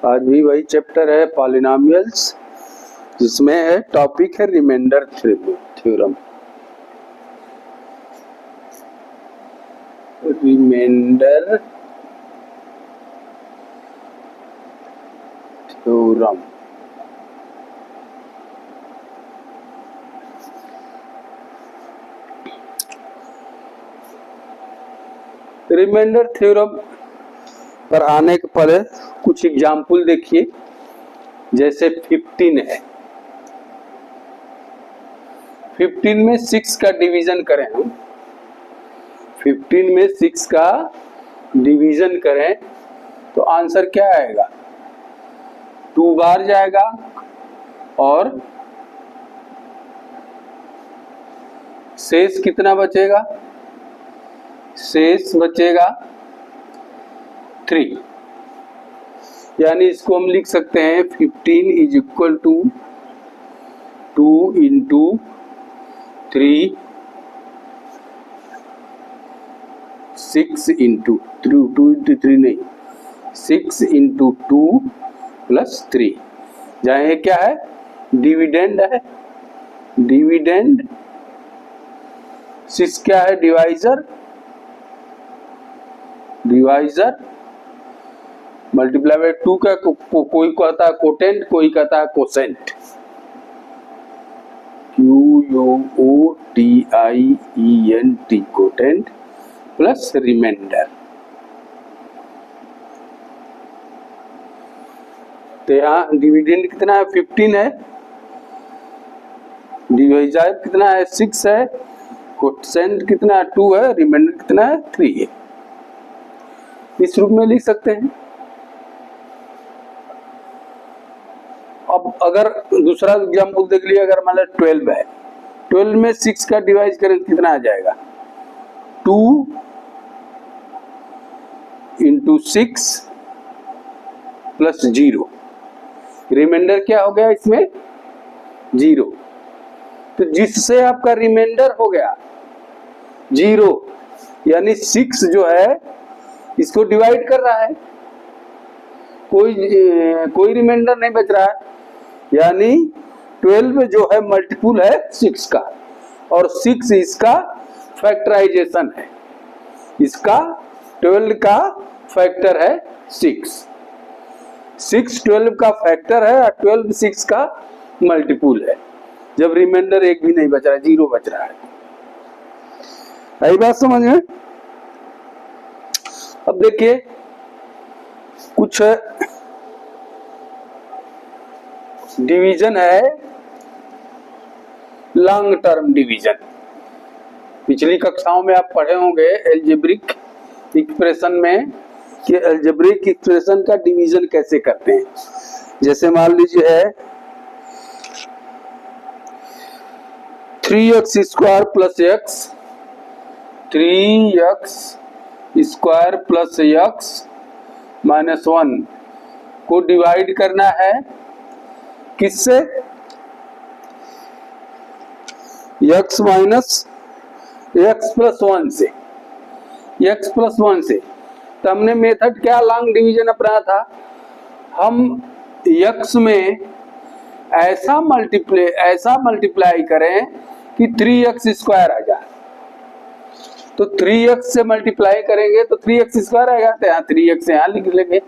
आज भी वही चैप्टर है पॉलिनॉमियल्स, जिसमें है टॉपिक है remainder theorem. Remainder theorem remainder theorem पर आने के पहले कुछ एग्जाम्पल देखिए। जैसे 15 है, 15 में 6 का डिवीजन करें हम, 15 में 6 का डिवीजन करें तो आंसर क्या आएगा? 2 बार जाएगा और शेष कितना बचेगा? शेष बचेगा 3। यानी इसको हम लिख सकते हैं 15 is equal to 2 into 3, 6 into 3 नहीं, 6 इंटू 2 प्लस 3। जहाँ ये क्या है? डिविडेंड है, डिविडेंड। 6 क्या है? डिवाइजर, डिवाइजर मल्टीप्लाई बाय 2 का कोई कहता है कोटेंट, कोई कहता है quotient. QUOTIENT quotient plus remainder. तो यहाँ डिविडेंड कितना है? 15 है, डिवाइजर कितना है? 6 है, कोसेंट कितना है? 2 है, रिमाइंडर कितना है? 3 है। इस रूप में लिख सकते हैं। अब अगर दूसरा एग्जाम्पल देख लिया, अगर मान लो 12 है, 12 में 6 का डिवाइड करें कितना आ जाएगा? 2 इंटू 6 प्लस 0। रिमाइंडर क्या हो गया इसमें? 0। तो जिससे आपका रिमाइंडर हो गया 0, यानी 6 जो है इसको डिवाइड कर रहा है, कोई रिमाइंडर नहीं बच रहा है। यानी 12 जो है मल्टीपुल है 6 का, और 6 इसका फैक्टराइजेशन है, इसका 12 का फैक्टर है 6। 6 12 का फैक्टर है और 12 6 का मल्टीपुल है। जब रिमाइंडर एक भी नहीं बच रहा है, 0 बच रहा है। आई बात समझ में? अब देखिए कुछ डिवीजन है, लॉन्ग टर्म डिवीजन। पिछली कक्षाओं में आप पढ़े होंगे एल्जेब्रिक एक्सप्रेशन में कि एल्जेब्रिक एक्सप्रेशन का डिवीजन कैसे करते हैं। जैसे मान लीजिए है 3x square plus x, 3x square plus x minus 1 को डिवाइड करना है किससे? x माइनस x प्लस 1 से, x प्लस 1 से। तो हमने मेथड क्या लॉन्ग डिवीजन अपनाया था? हम x में ऐसा मल्टीप्लाई करें कि 3x स्क्वायर आ जाए। तो 3x से मल्टीप्लाई करेंगे तो 3x स्क्वायर आएगा, तो यहाँ 3x यहाँ लिख लेंगे,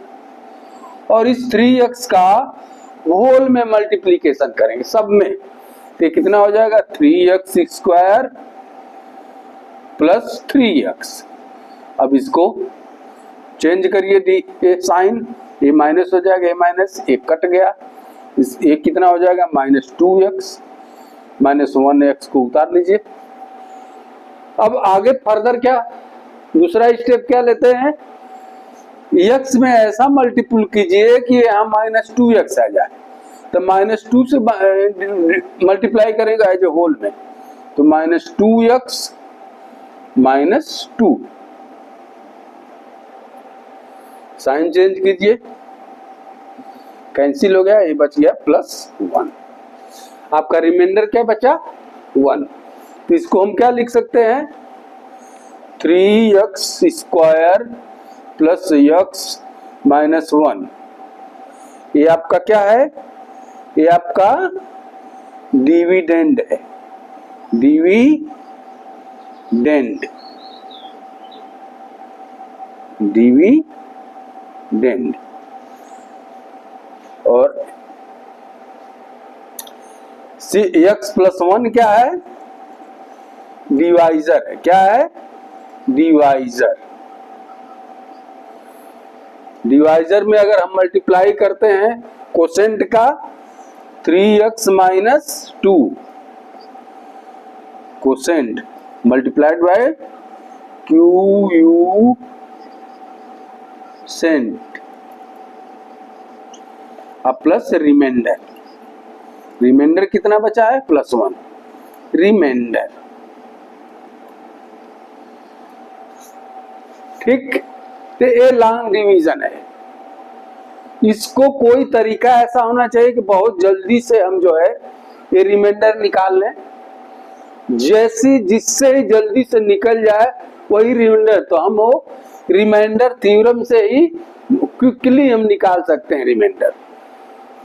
और इस 3x का होल में मल्टीप्लीकेशन करेंगे सब में, तो कितना हो जाएगा? 3x square plus 3x। अब इसको चेंज करिए, डी साइन, ये माइनस हो जाएगा, ये माइनस एक कट गया, इस एक कितना हो जाएगा? माइनस 2x, माइनस 1x को उतार लीजिए। अब आगे फर्दर क्या दूसरा स्टेप क्या लेते हैं? x में ऐसा मल्टीपल कीजिए कि यहाँ माइनस 2x आ जाए। तो माइनस 2 से मल्टीप्लाई करेगा जो होल में, तो minus 2x minus 2, sign change कीजिए, कैंसिल हो गया, ये बच गया प्लस 1। आपका रिमाइंडर क्या बचा? 1। तो इसको हम क्या लिख सकते हैं? 3x square plus x minus 1 ये आपका क्या है, ये आपका डिविडेंड है, डिविडेंड, डिविडेंड। और x प्लस 1 क्या है, डिवाइजर है, क्या है, डिवाइजर। डिवाइजर में अगर हम मल्टीप्लाई करते हैं कोसेंट का 3x minus 2, quotient multiplied by Q you sent, अब प्लस रिमाइंडर, रिमाइंडर कितना बचा है, प्लस 1 रिमाइंडर। ठीक, तो ये लॉन्ग डिवीजन है। इसको कोई तरीका ऐसा होना चाहिए कि बहुत जल्दी से हम जो है ये रिमाइंडर निकाल लें, जैसे जिससे ही जल्दी से निकल जाए वही रिमाइंडर, तो हम वो रिमाइंडर थ्योरम से ही क्विकली हम निकाल सकते हैं रिमाइंडर।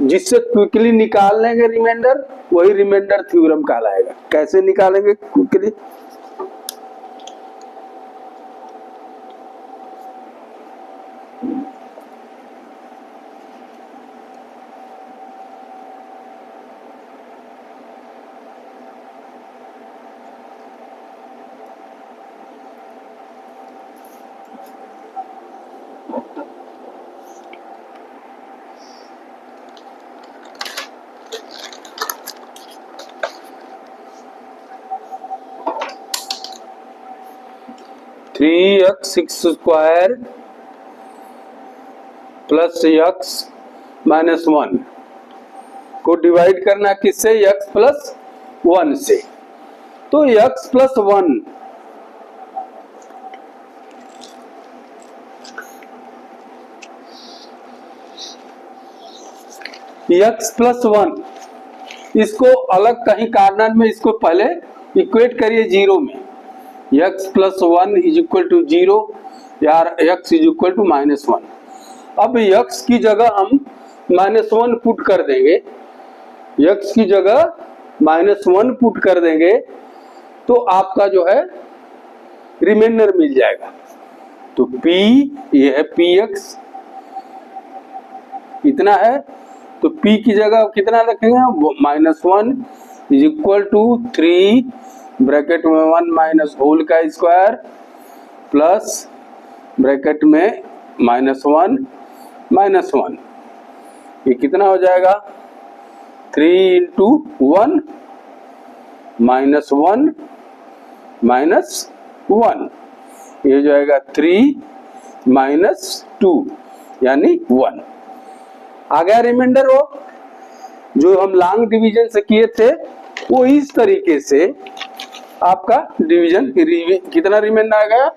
जिससे क्विकली निकाल लेंगे रिमाइंडर वही रिमाइंडर थ्योरम कहलाएगा। कैसे निकालेंगे quickly, three x square plus x minus 1 को डिवाइड करना किससे, x प्लस 1 से। तो x प्लस 1, x प्लस 1, इसको अलग कहीं कार्नर में इसको पहले इक्वेट करिए जीरो में, x plus 1 is equal to 0 या x is equal to minus 1। अब x की जगह हम माइनस 1 पुट कर देंगे, x की जगह माइनस 1 पुट कर देंगे तो आपका जो है रिमाइंडर मिल जाएगा। तो p ये है px इतना है, तो p की जगह कितना रखेंगे, minus 1 is equal to 3 bracket में 1 माइनस होल का स्क्वायर प्लस ब्रैकेट में माइनस 1 माइनस 1, ये कितना हो जाएगा 3 इंटू 1 माइनस 1 माइनस 1, ये हो जाएगा 3 माइनस 2 यानी 1। आ गया रिमाइंडर, वो जो हम लॉन्ग डिवीजन से किए थे वो इस तरीके से आपका डिवीजन कितना रिमाइंडर आ गया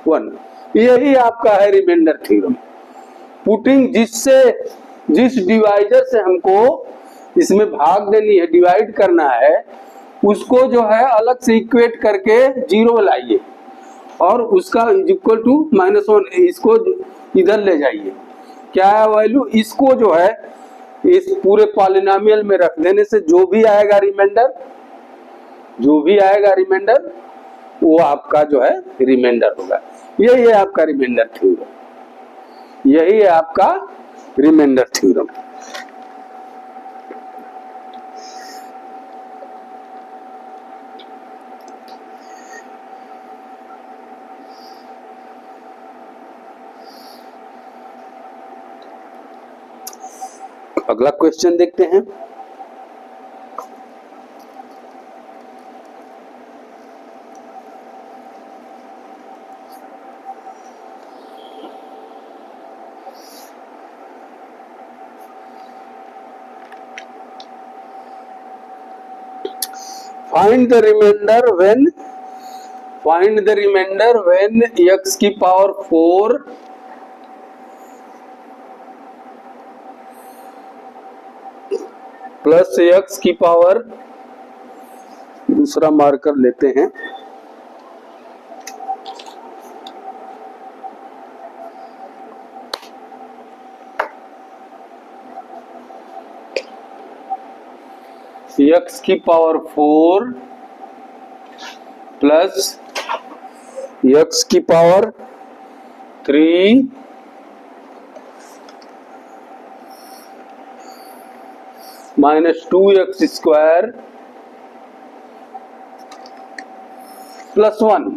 1। यही आपका है रिमाइंडर थ्योरम। पुटिंग जिस डिवाइजर से हमको इसमें भाग देनी है, डिवाइड करना है, उसको जो है अलग से इक्वेट करके जीरो लाइए और उसका इक्वल टू माइनस 1 इसको इधर ले जाइए। क्या है वैल्यू, इसको जो है इस पूरे पॉलिनोमियल में रख देने से जो भी आएगा रिमाइंडर वो आपका जो है रिमाइंडर होगा। यही है आपका रिमाइंडर थ्योरम, यही है आपका रिमाइंडर थ्योरम। अगला क्वेश्चन देखते हैं। Find the remainder when x की पावर 4 प्लस x की पावर, दूसरा मार्कर लेते हैं, x की पावर 4 प्लस x की power 3 minus 2x square plus 1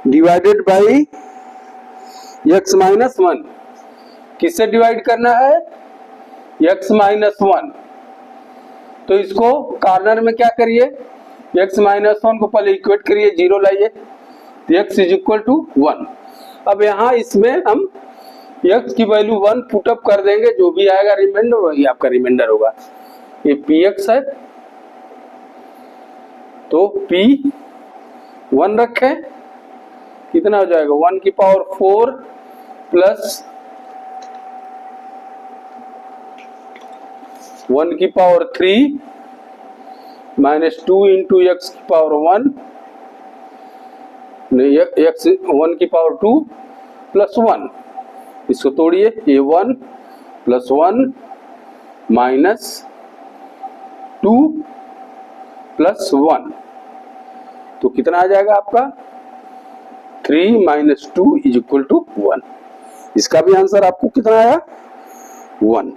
divided by x minus 1। किससे डिवाइड करना है? x minus 1। तो इसको कॉर्नर में क्या करिए, x माइनस 1 को पहले इक्वेट करिए, 0 लाइए, तो x इज इक्वल टू 1। अब यहाँ इसमें हम x की वैल्यू 1 पुटअप कर देंगे, जो भी आएगा रिमाइंडर वही आपका रिमाइंडर होगा। ये px है तो p 1 रखें, कितना हो जाएगा 1 की पावर 4 प्लस 1 की पावर 3 माइनस 2 इंटू एक्स की पावर 1 नहीं एक्स 1 की पावर 2 प्लस 1। इसको तोड़िए, ये 1 प्लस 1 माइनस 2 प्लस 1, तो कितना आ जाएगा आपका 3 माइनस 2 इज इक्वल टू 1। इसका भी आंसर आपको कितना आया 1।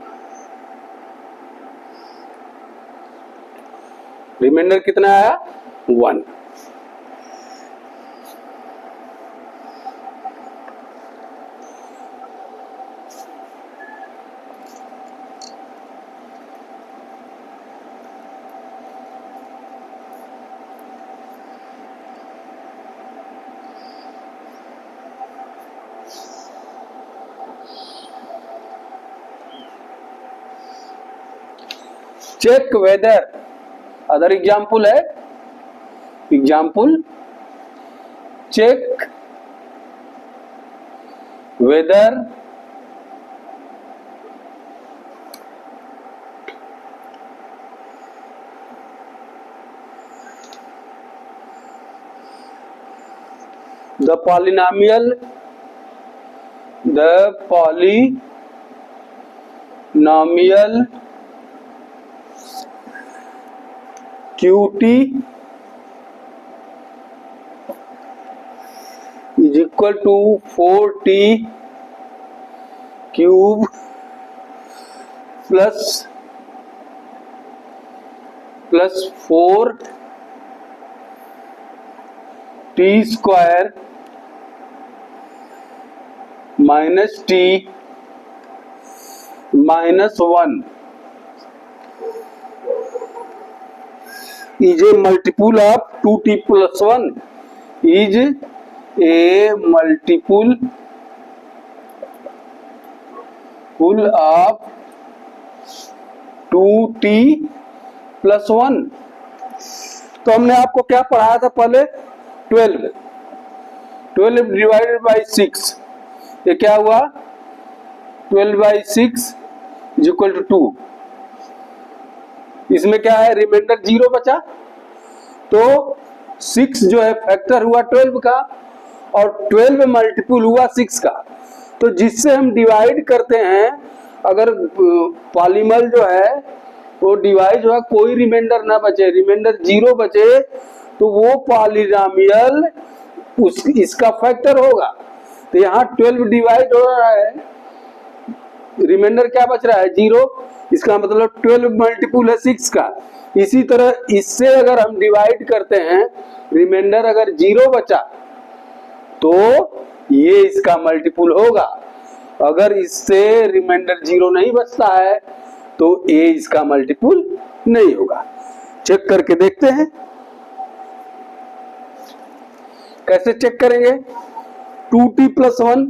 रिमाइंडर कितना आया 1। चेक वेदर, अदर एग्जाम्पल है, example check whether the polynomial qt is equal to 4t cube plus 4t square minus t minus 1 is a multiple of 2t plus 1 is a multiple of 2t plus 1। तो हमने आपको क्या पढ़ाया था पहले 12 divided by 6, ये क्या हुआ 12 बाई 6 इज इक्वल टू 2। इसमें क्या है रिमाइंडर 0 बचा, तो 6 जो है फैक्टर हुआ 12 का और 12 मल्टीपल हुआ 6 का। तो जिससे हम डिवाइड करते हैं, अगर पॉलीमल जो है वो डिवाइड हुआ कोई रिमाइंडर ना बचे, रिमाइंडर 0 बचे, तो वो पॉलीनोमियल इसका फैक्टर होगा। तो यहाँ 12 डिवाइड हो रहा है, रिमाइंडर क्या बच रहा है 0, इसका मतलब 12 मल्टीपल है 6 का। इसी तरह इससे अगर हम डिवाइड करते हैं, रिमाइंडर अगर 0 बचा तो ये इसका मल्टीपल होगा, अगर इससे रिमाइंडर 0 नहीं बचता है तो ए इसका मल्टीपल नहीं होगा। चेक करके देखते हैं कैसे चेक करेंगे। 2t प्लस 1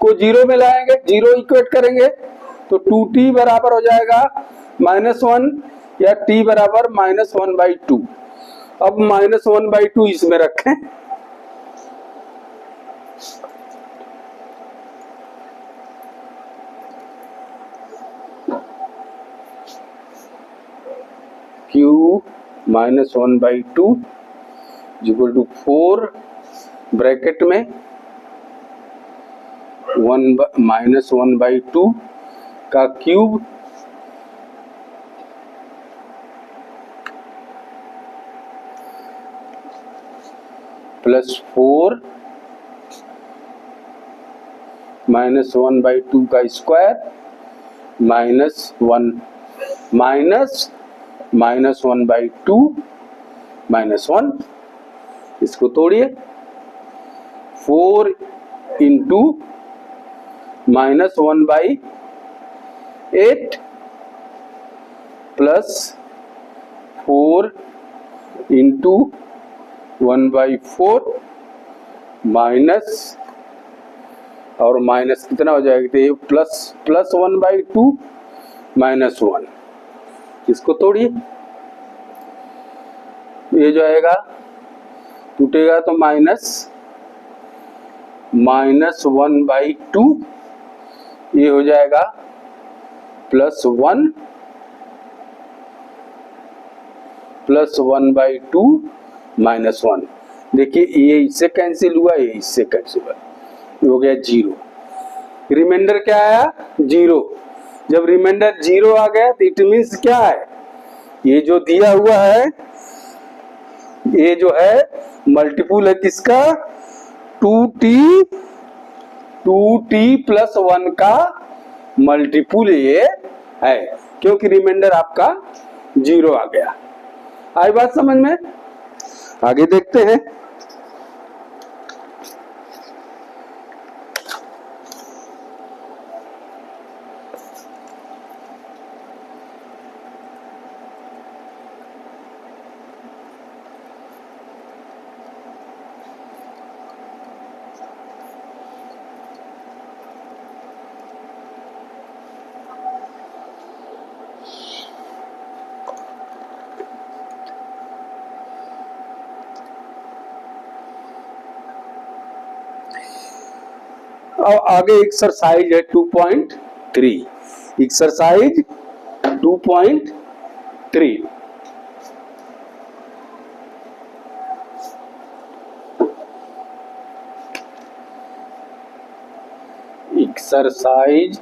को 0 में लाएंगे, 0 इक्वेट करेंगे तो 2t बराबर हो जाएगा -1 या t बराबर -1/2। अब -1/2 इसमें रखें, q -1/2 इक्वल टू 4 ब्रैकेट में -1/2 का क्यूब प्लस 4 -1/2 का स्क्वायर -1 माइनस -1/2 -1, इसको तोड़िए। 4 इंटू -1/8 प्लस 4 इंटू 1/4 माइनस, और माइनस कितना हो जाएगा, तो ये प्लस 1/2 -1, इसको तोड़िए। ये जो आएगा टूटेगा तो -1/2, ये हो जाएगा +1 +1/2 -1। देखिए ये इससे कैंसिल हुआ, ये इससे कैंसिल हुआ, ये हो गया 0। रिमाइंडर क्या आया, 0। जब रिमाइंडर 0 आ गया तो इट मीन्स क्या है, ये जो दिया हुआ है ये जो है मल्टीपुल है किसका, 2t + 1 का मल्टीपुल ये है, क्योंकि रिमाइंडर आपका 0 आ गया। आई बात समझ में? आगे देखते हैं। अब आगे एक्सरसाइज है 2.3। एक्सरसाइज 2.3। एक्सरसाइज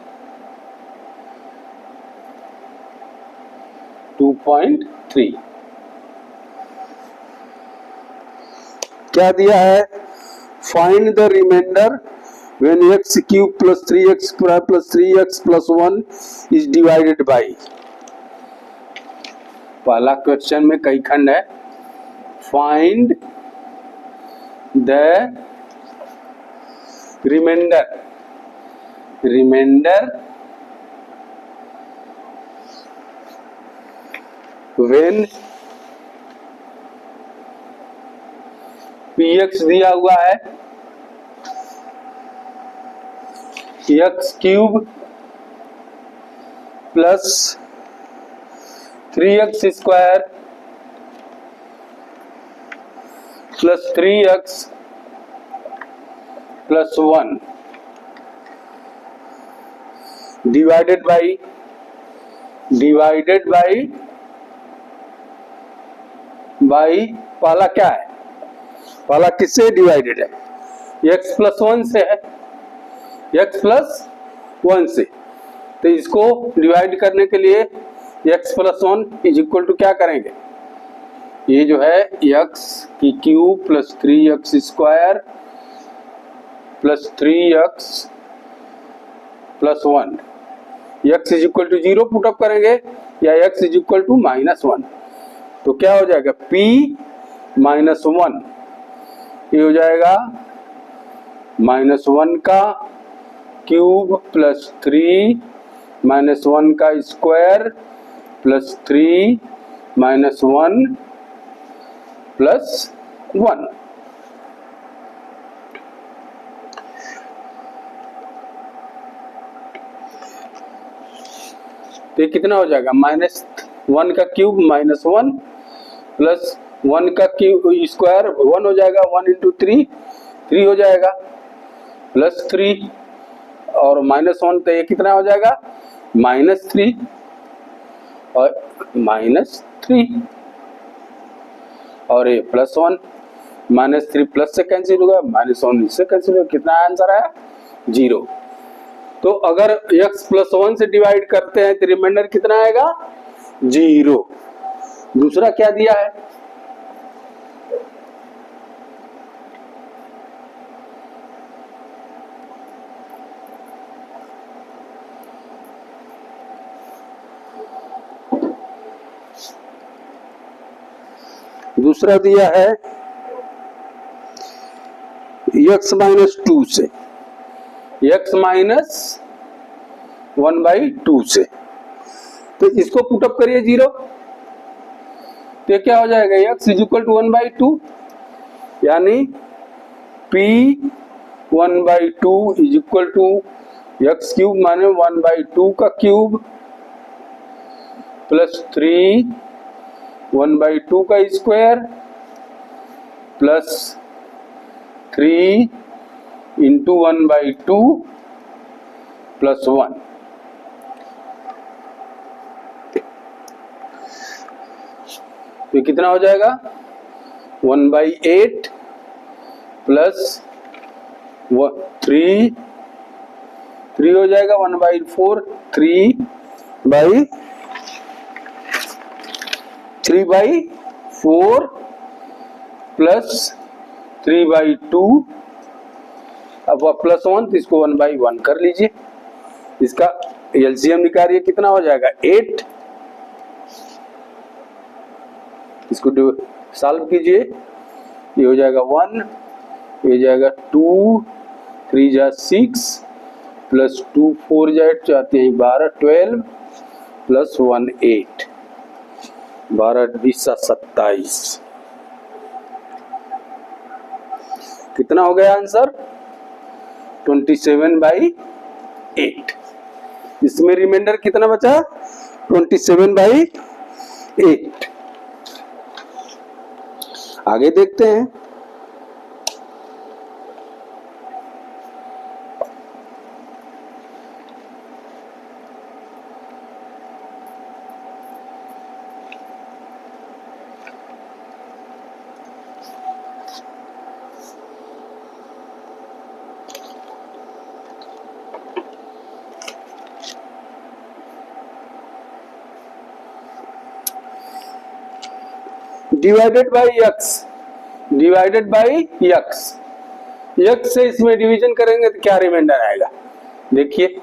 2.3 क्या दिया है, find the remainder when x cube plus 3x plus 3x plus 1 is divided by। पहला क्वेश्चन में कई खंड है, find the remainder when px दिया हुआ है x cube plus 3x square plus 3x plus 1 divided by पहला क्या है, पहला किससे डिवाइडेड है, x + 1 से है, x + 1 से। तो इसको डिवाइड करने के लिए x + 1 = क्या करेंगे, ये जो है x की cube plus 3x square plus 3x plus 1, x = 0 put up करेंगे या x = -1, तो क्या हो जाएगा p - 1, ये हो जाएगा -1 का क्यूब प्लस 3 -1 का स्क्वायर प्लस 3 -1 प्लस 1। तो ये कितना हो जाएगा, -1 का क्यूब -1 प्लस 1 का क्यूब स्क्वायर 1 हो जाएगा, 1 × 3 हो जाएगा प्लस 3 और -1, तो ये कितना हो जाएगा -3 और -3 और ये +1, -3 प्लस से कैंसिल होगा, -1 इससे कैंसिल होगा, कितना आंसर आया 0। तो अगर x + 1 से डिवाइड करते हैं तो रिमाइंडर कितना आएगा 0। दूसरा क्या दिया है, दूसरा दिया है x माइनस 2 से, x माइनस 1/2 से। तो इसको पुटअप करिए 0, तो क्या हो जाएगा x इज इक्वल टू 1/2, यानी p 1/2 is equal to x cube माने 1/2 का क्यूब प्लस 3 1/2 का स्क्वायर प्लस 3 इंटू 1/2 प्लस 1। तो कितना हो जाएगा 1/8 प्लस 3 हो जाएगा 1/4, 3/4 प्लस 3/2, अब प्लस 1, तो इसको 1/1 कर लीजिए। इसका एलसीएम निकालिए, कितना हो जाएगा 8। इसको सॉल्व कीजिए, ये हो जाएगा 1, ये जाएगा 2, 3 जा 6 प्लस 2 4 जा 8 चाहते हैं 12 12 प्लस 1 8, 12 20 27। कितना हो गया आंसर 27/8। इसमें रिमाइंडर कितना बचा 27/8। आगे देखते हैं। डिवाइडेड बाई x, x से इसमें डिवीजन करेंगे तो क्या रिमाइंडर आएगा, देखिए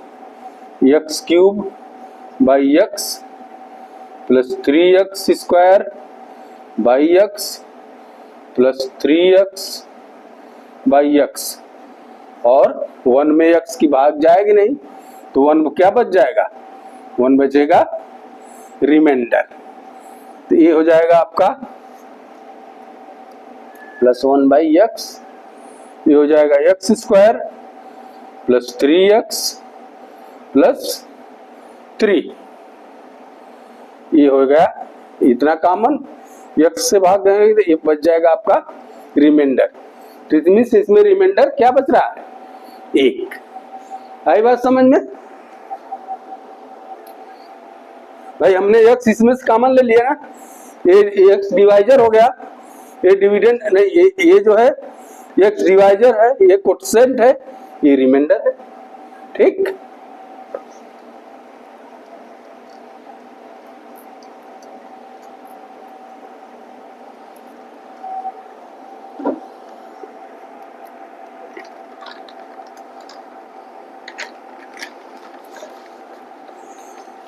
x cube by x plus 3x square by x plus 3x by x, और 1 में x की भाग जाएगी नहीं तो 1 क्या बच जाएगा 1 बचेगा रिमाइंडर। तो ये हो जाएगा आपका प्लस 1/x, ये हो जाएगा x square plus 3x plus 3, ये हो गया इतना कॉमन, x से भाग देंगे तो ये बच जाएगा आपका रिमाइंडर। तो इसमें रिमाइंडर क्या बच रहा है 1। आई बात समझ में भाई, हमने x इसमें से कॉमन ले लिया ना, ये x डिवाइजर हो गया, ये डिविडेंड नहीं, ये जो है x डिवाइजर है, ये कोएफिशिएंट है, ये रिमाइंडर है। ठीक,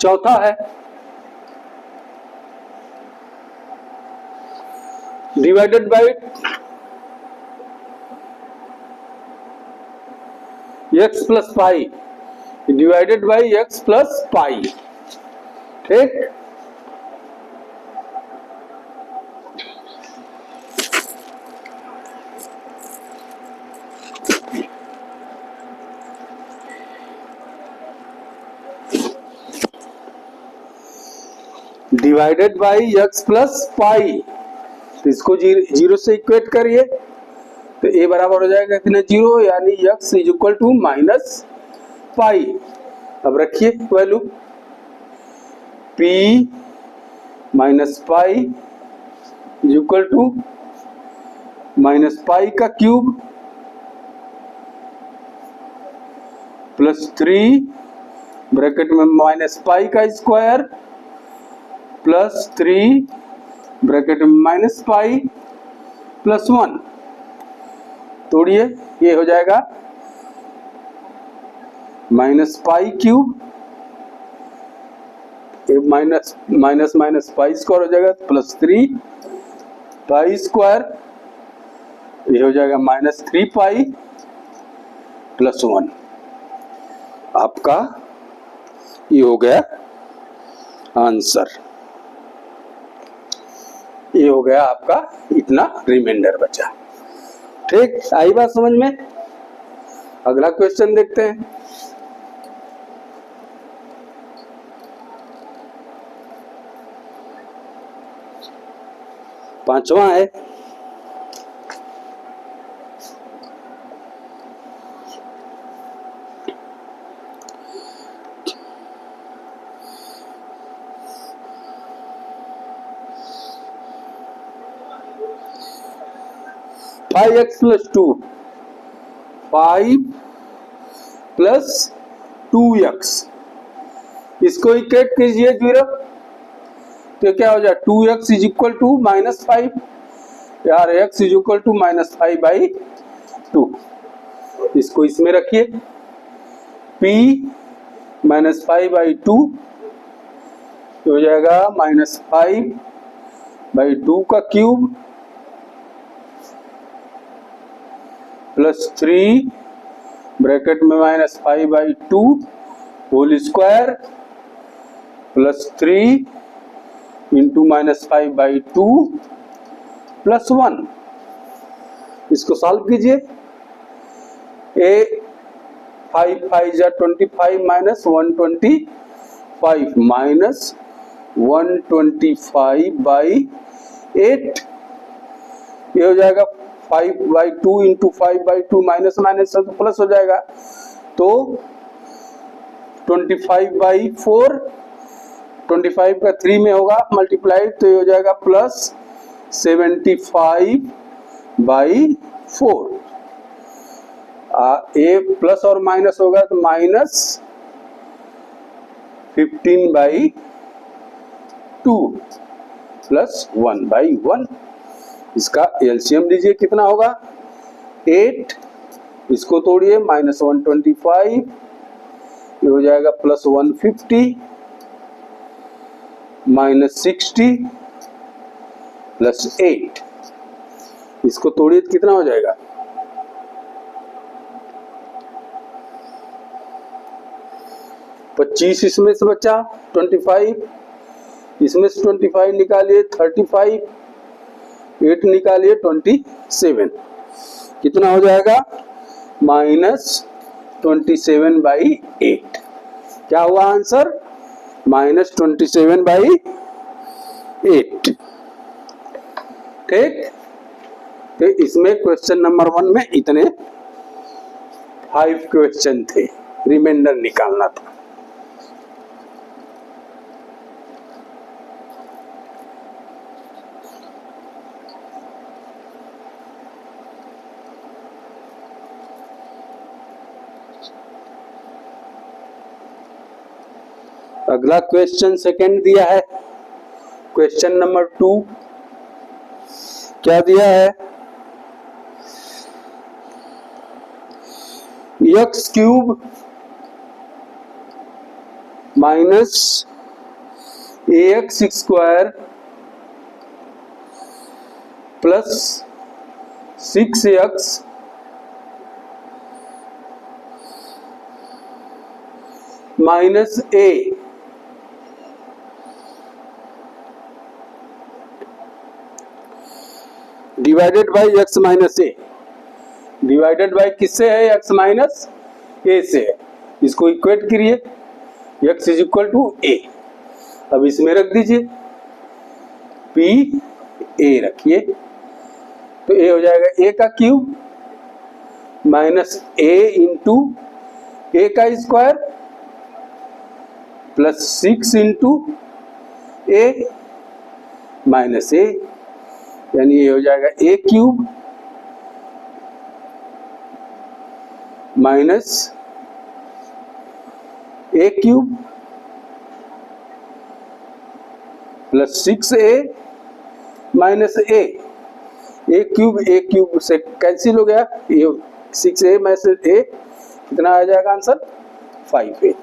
चौथा है divided by x plus pi, divided by x plus pi. ठीक, divided by x plus pi, तो इसको जीरो से इक्वेट करिए तो a बराबर हो जाएगा कितना 0, यानी x is equal to minus pi. अब रखिए value p minus pi is equal to minus pi का क्यूब प्लस 3 ब्रैकेट में माइनस पाई का स्क्वायर प्लस 3 ब्रैकेट में माइनस पाई प्लस 1। तोड़िए, ये हो जाएगा minus pi cube, minus minus minus pi square हो जाएगा प्लस 3 पाई स्क्वायर, ये हो जाएगा -3 पाई प्लस 1। आपका ये हो गया आंसर, ये हो गया आपका, इतना रिमाइंडर बचा। ठीक, आई बात समझ में? अगला क्वेश्चन देखते हैं। पांचवा है, five x plus 2, 5 plus 2x, इसको इक्वेट कीजिए 0, तो क्या हो जाए 2x इज इक्वल टू -5, यार x इज इक्वल टू -5/2, इसको इसमें रखिए, p -5/2 हो जाएगा -5/2 का क्यूब प्लस 3 ब्रैकेट में -5/2 whole square plus 3 into -5/2 plus 1। इसको सॉल्व कीजिए, ए 5 5 जा 25 -125 -125/8, ये हो जाएगा 5/2 इंटू 5/2 माइनस माइनस तो प्लस हो जाएगा, तो 25/4, 25 का 3 में होगा मल्टीप्लाइड, तो ये हो जाएगा प्लस 75/4। ए प्लस और माइनस होगा तो -15/2 प्लस 1/1। इसका एलसीएम लीजिए, कितना होगा 8, इसको तोड़िए -125, ये हो जाएगा प्लस 150 -60 प्लस 8, इसको तोड़िए तो कितना हो जाएगा 25, इसमें से बचा 25, इसमें से 25 निकालिए 35, 8 निकालिए 27, कितना हो जाएगा -27/8। क्या हुआ आंसर -27/8। ठीक, तो इसमें क्वेश्चन नंबर 1 में इतने 5 क्वेश्चन थे, रिमाइंडर निकालना था। अगला क्वेश्चन सेकंड दिया है, क्वेश्चन नंबर 2 क्या दिया है, x cube minus ax square plus 6x minus a divided by x minus A, divided by किससे है x माइनस ए से है, इसको इक्वेट करिए, x इज इक्वल टू ए, अब इसमें रख दीजिए p a रखिए, तो a हो जाएगा a का cube minus a into a का square plus 6 into a minus a, यानी ये हो जाएगा a cube minus a cube plus 6a minus a, a cube से कैंसिल हो गया, ये 6a माइनस a कितना आ जाएगा आंसर 5a।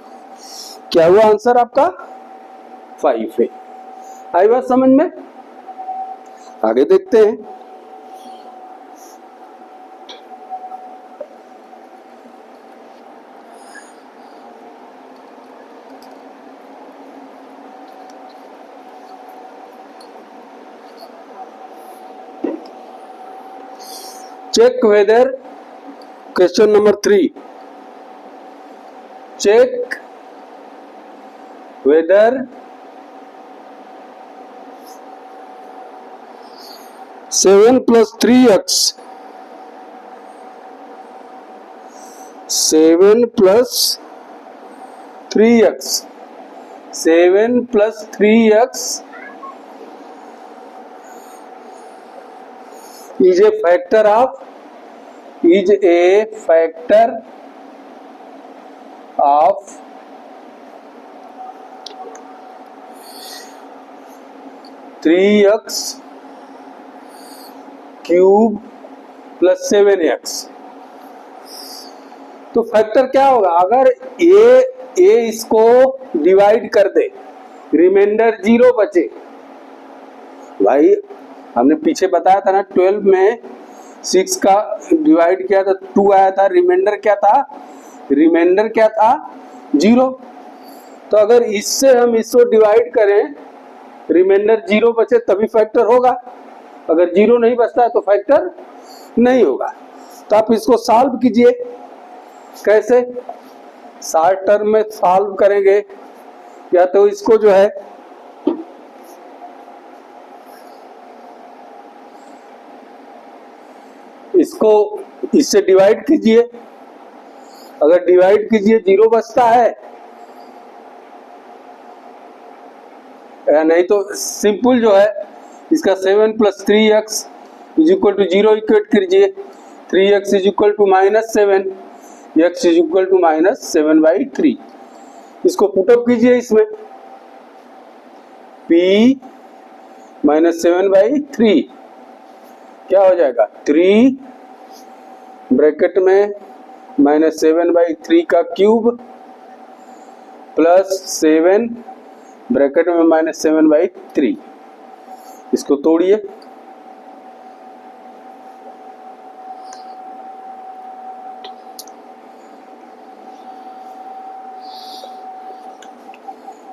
क्या हुआ आंसर आपका 5a। आई बात समझ में? आगे देखते हैं। Check whether, question number 3, check whether 7 plus 3x 7 plus 3x 7 plus 3x is a factor of 3x cube plus 7x। तो फैक्टर क्या होगा? अगर ए इसको डिवाइड कर दे, रिमाइंडर 0 बचे। भाई हमने पीछे बताया था ना, 12 में 6 का डिवाइड किया तो 2 आया था, रिमाइंडर क्या था? रिमाइंडर क्या था? 0। तो अगर इससे हम इसको डिवाइड करें, रिमाइंडर 0 बचे तभी फैक्टर होगा। अगर 0 नहीं बचता है तो फैक्टर नहीं होगा। तो आप इसको सॉल्व कीजिए। कैसे? शॉर्ट टर्म में सॉल्व करेंगे, या तो इसको जो है इसको इससे डिवाइड कीजिए। अगर डिवाइड कीजिए 0 बचता है, या नहीं तो सिंपल जो है इसका 7 plus 3x is equal to 0 equate कीजिए। 3x is equal to -7, x is equal to -7/3। इसको पुटअप कीजिए इसमें, p -7/3 क्या हो जाएगा? 3 ब्रैकेट में -7/3 का क्यूब प्लस 7 ब्रैकेट में -7/3। इसको तोड़िए।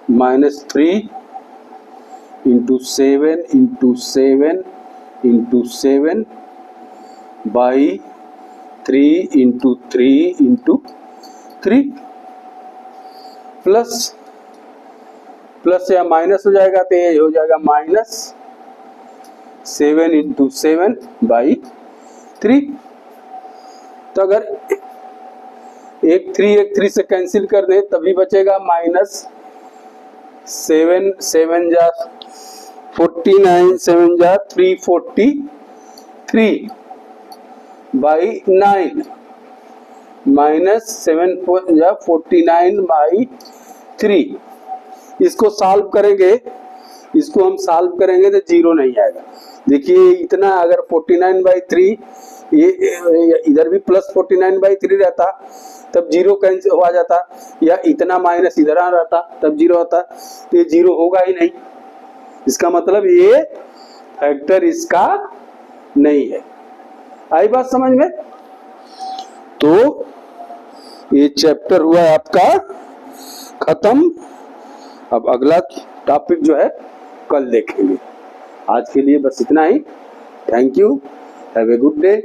-3 into 7 into 7 into 7 by 3 into 3 into 3 plus या माइनस हो जाएगा तो ये हो जाएगा -7 इंटू 7/3। तो अगर एक 3 से कैंसिल कर दे तभी बचेगा -7 7 जा 49 7 जा 343/9 -7 जा 49/3। इसको सॉल्व करेंगे, इसको हम सॉल्व करेंगे तो 0 नहीं आएगा। देखिए इतना, अगर 49/3 ये इधर भी प्लस 49/3 रहता तब 0 कैंसिल हो जाता, या इतना माइनस इधर आ रहता तब 0 होता। तो ये 0 होगा ही नहीं। इसका मतलब ये फैक्टर इसका नहीं है। आई बात समझ में? तो ये चैप्टर हुआ आपका खत्म। अब अगला टॉपिक जो है कल देखेंगे। आज के लिए बस इतना ही। Thank you, have a good day.